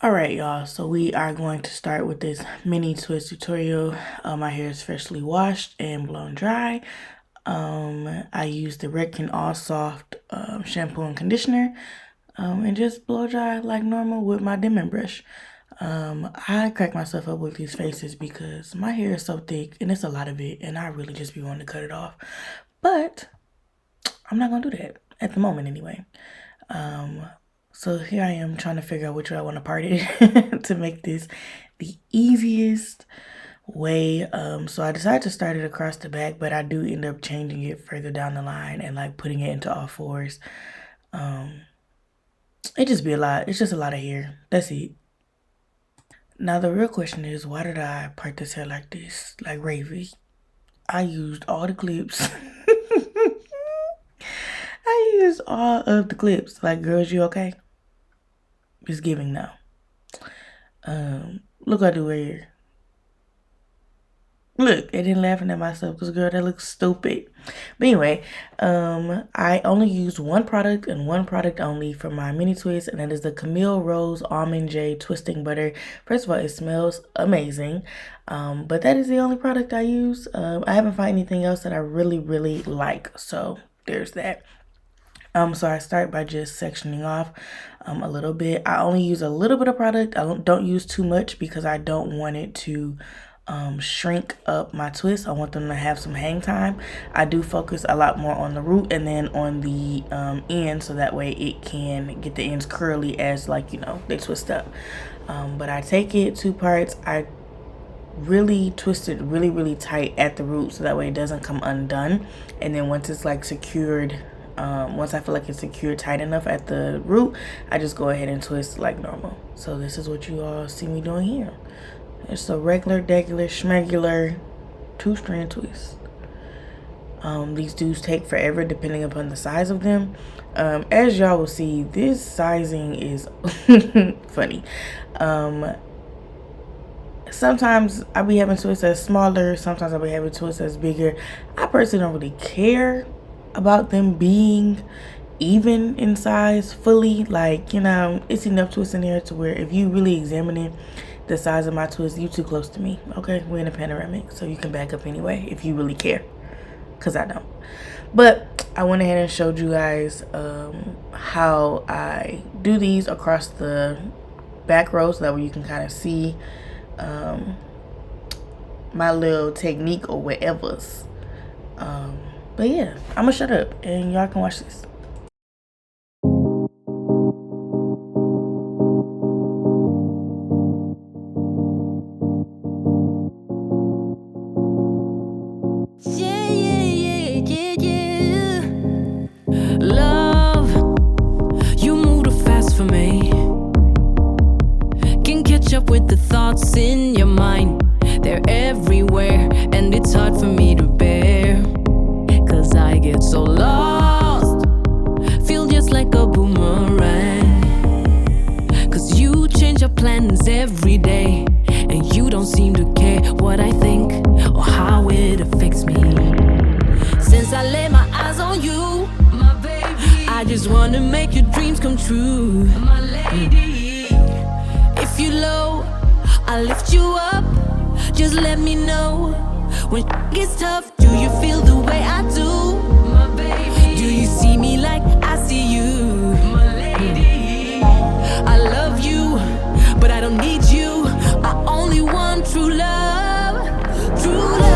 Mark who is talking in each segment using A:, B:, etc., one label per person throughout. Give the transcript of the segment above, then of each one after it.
A: Alright, y'all, so we are going to start with this mini twist tutorial. My hair is freshly washed and blown dry. I used the Redken All Soft shampoo and conditioner and just blow dry like normal with my Denman brush. I crack myself up with these faces because my hair is so thick and it's a lot of it and I really just be wanting to cut it off. But I'm not gonna do that at the moment anyway. So here I am trying to figure out which way I want to part it to make this the easiest way. So I decided to start it across the back, but I do end up changing it further down the line and like putting it into all fours. It just be a lot. It's just a lot of hair. That's it. Now the real question is, why did I part this hair like this, like Ravy? I used all the clips. I used all of the clips. Like, girls, you okay? It's giving now. Look what I do right here. Look, I didn't laughing at myself because, girl, that looks stupid. But anyway, I only used one product and one product only for my mini twist, and that is the Camille Rose Almond J Twisting Butter. First of all, it smells amazing, but that is the only product I use. I haven't found anything else that I really like, so there's that. So I start by just sectioning off a little bit. I only use a little bit of product. I don't use too much because I don't want it to shrink up my twists. I want them to have some hang time. I do focus a lot more on the root and then on the end, so that way it can get the ends curly as, like, you know, they twist up. But I take it two parts. I really twist it really tight at the root so that way it doesn't come undone. And then once it's like secured, once I feel like it's secured tight enough at the root, I just go ahead and twist like normal. So this is what you all see me doing here. It's a regular, schmegular 2-strand twist. These dudes take forever depending upon the size of them. As y'all will see, this sizing is funny. Sometimes I'll be having twists that's smaller, sometimes I'll be having twists that's bigger. I personally don't really care about them being even in size fully. Like, you know, it's enough twists in there to where if you really examining the size of my twist, you too close to me. Okay, we're in a panoramic, so you can back up anyway if you really care, because I don't. But I went ahead and showed you guys how I do these across the back row, so that way you can kind of see my little technique or whatever's. But yeah, I'm gonna shut up and y'all can watch this.
B: Love, you move too fast for me. Can't catch up with the thoughts in your mind. They're everywhere and it's hard for me to bear. Cause I get so lost, feel just like a boomerang. Cause you change your plans every day, and you don't seem to care what I think or how it affects me. Since I lay my eyes on you, my baby, I just wanna make your dreams come true, my lady. If you're low, I'll lift you up. Just let me know when it gets tough. Do you feel the way I do, my baby? Do you see me like I see you, my lady? I love you, but I don't need you. I only want true love, true love.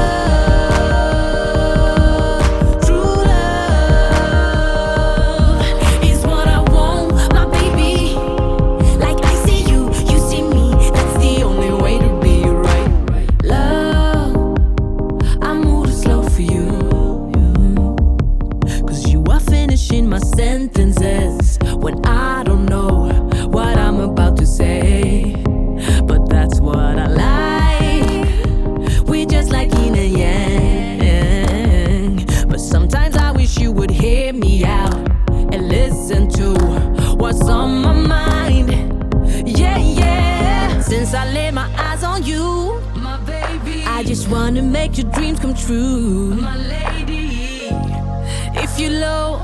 B: Sentences when I don't know what I'm about to say, but that's what I like. We're just like yin and yang, but sometimes I wish you would hear me out and listen to what's on my mind. Yeah. Since I lay my eyes on you, my baby, I just wanna make your dreams come true, my lady. If you're low,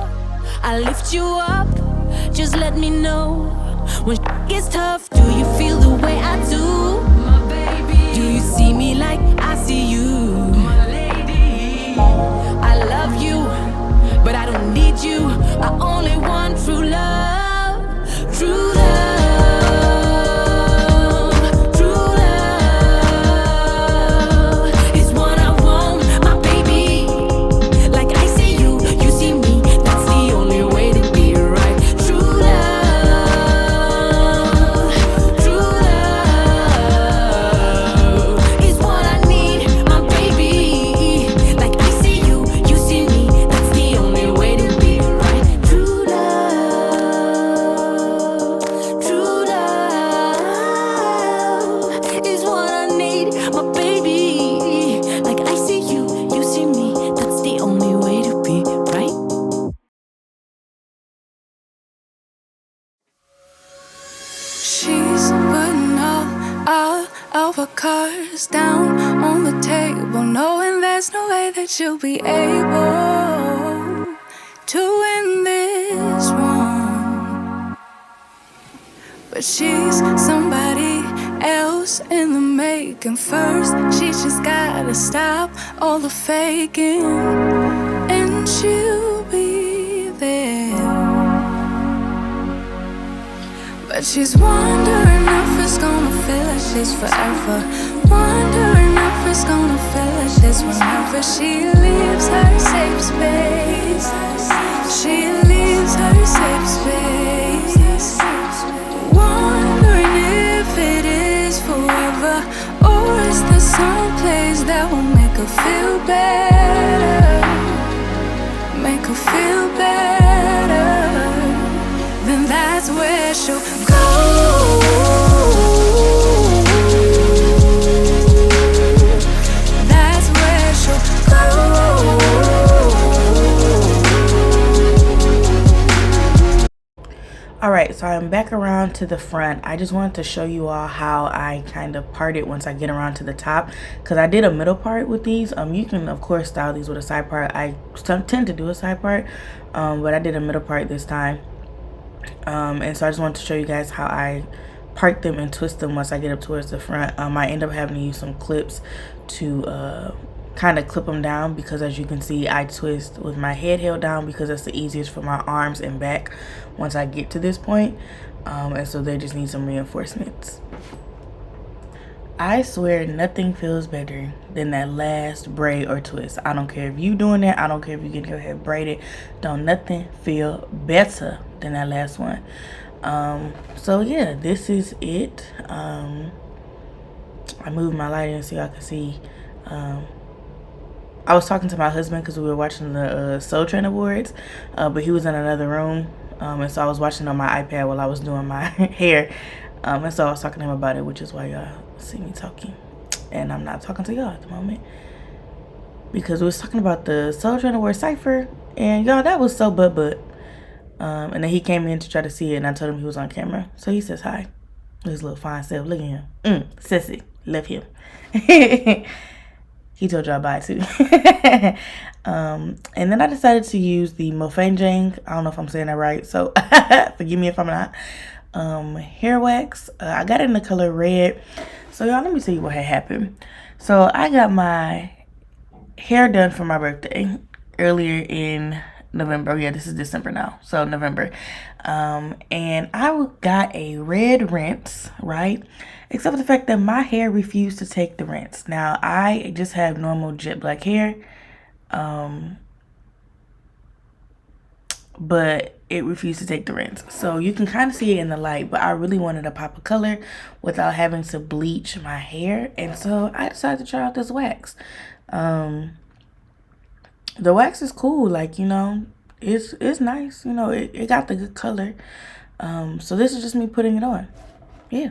B: I'll lift you up. Just let me know When gets tough, do you feel the way I do? My baby. Do you see me like I see you? My lady. I love you, but I don't need you. I only want true love. True love.
C: She's putting all of her cards down on the table, knowing there's no way that she'll be able to win this one. But she's somebody else in the making. First, she just gotta stop all the faking, and she'll be there. But she's wondering if it's gonna feel like she's forever. Wondering if it's gonna feel like this whenever she leaves her safe space. She leaves her safe space. Wondering if it is forever, or is there some place that will make her feel better? Make her feel better. Then that's where she'll go. That's where she'll go.
A: Alright, so I'm back around to the front. I just wanted to show you all how I kind of part it once I get around to the top, because I did a middle part with these. You can of course style these with a side part. I tend to do a side part, but I did a middle part this time. And so I just wanted to show you guys how I part them and twist them once I get up towards the front. I end up having to use some clips to kind of clip them down, because as you can see, I twist with my head held down because that's the easiest for my arms and back once I get to this point. And so they just need some reinforcements. I swear nothing feels better than that last braid or twist. I don't care if you doing that. I don't care if you get your hair braided. Don't nothing feel better than that last one. So yeah, this is it. I moved my lighting so y'all can see. I was talking to my husband because we were watching the Soul Train Awards, but he was in another room, and so I was watching on my iPad while I was doing my hair, and so I was talking to him about it, which is why y'all see me talking, and I'm not talking to y'all at the moment because we was talking about the Soul Train Awards cipher, and y'all, that was so but. And then he came in to try to see it, and I told him he was on camera, so he says hi. His little fine self. Look at him. Sissy. Love him. He told y'all bye too. And then I decided to use the Mofajang. I don't know if I'm saying that right, so forgive me if I'm not. Hair wax. I got it in the color red. So y'all, let me tell you what had happened. So I got my hair done for my birthday earlier in November. Yeah, this is December now, so November. And I got a red rinse, right? Except for the fact that my hair refused to take the rinse. Now, I just have normal jet black hair, but it refused to take the rinse. So you can kind of see it in the light, but I really wanted a pop of color without having to bleach my hair. And so I decided to try out this wax. The wax is cool, like, you know, it's nice, you know, it got the good color. So this is just me putting it on. Yeah.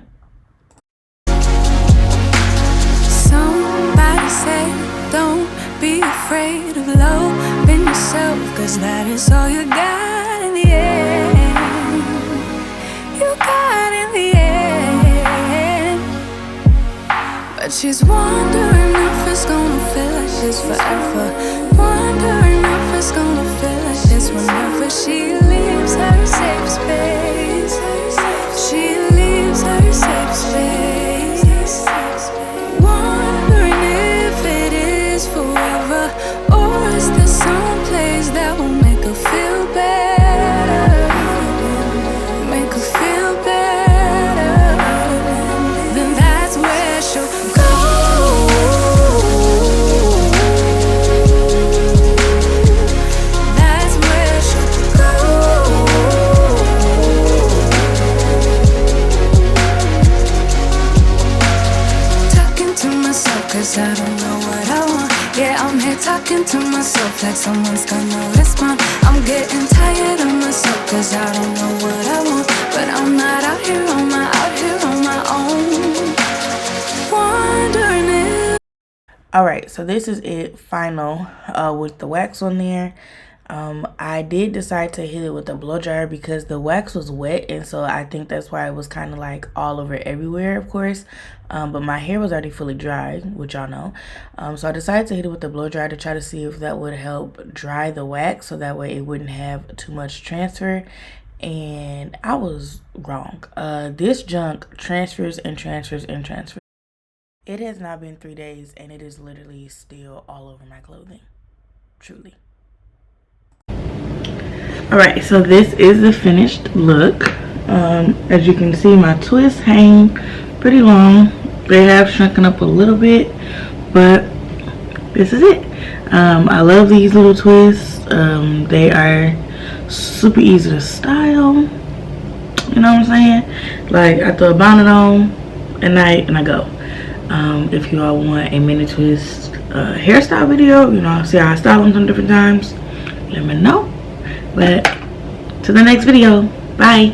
C: Somebody said, don't be afraid of loving yourself, cause that is all you got in the end. You got in the end. But she's wondering if it's gonna feel like she's forever. Wondering if it's gonna feel like this whenever she leaves her safe space. She talking to myself like someone's gonna respond. I'm getting tired of myself, cause I don't know what I want. But I'm not out here on my own. Wondering if
A: Alright, so this is it final with the wax on there. I did decide to hit it with a blow dryer because the wax was wet, and so I think that's why it was kind of like all over everywhere, of course. But my hair was already fully dry, which y'all know. So I decided to hit it with the blow dryer to try to see if that would help dry the wax, so that way it wouldn't have too much transfer. And I was wrong. This junk transfers and transfers and transfers. It has now been 3 days, and it is literally still all over my clothing. Truly. Alright, so this is the finished look. As you can see, my twists hang pretty long. They have shrunken up a little bit, but this is it. I love these little twists. They are super easy to style. You know what I'm saying? Like, I throw a bonnet on at night and I go. If you all want a mini twist hairstyle video, you know, see how I style them some different times, let me know. But to the next video, bye.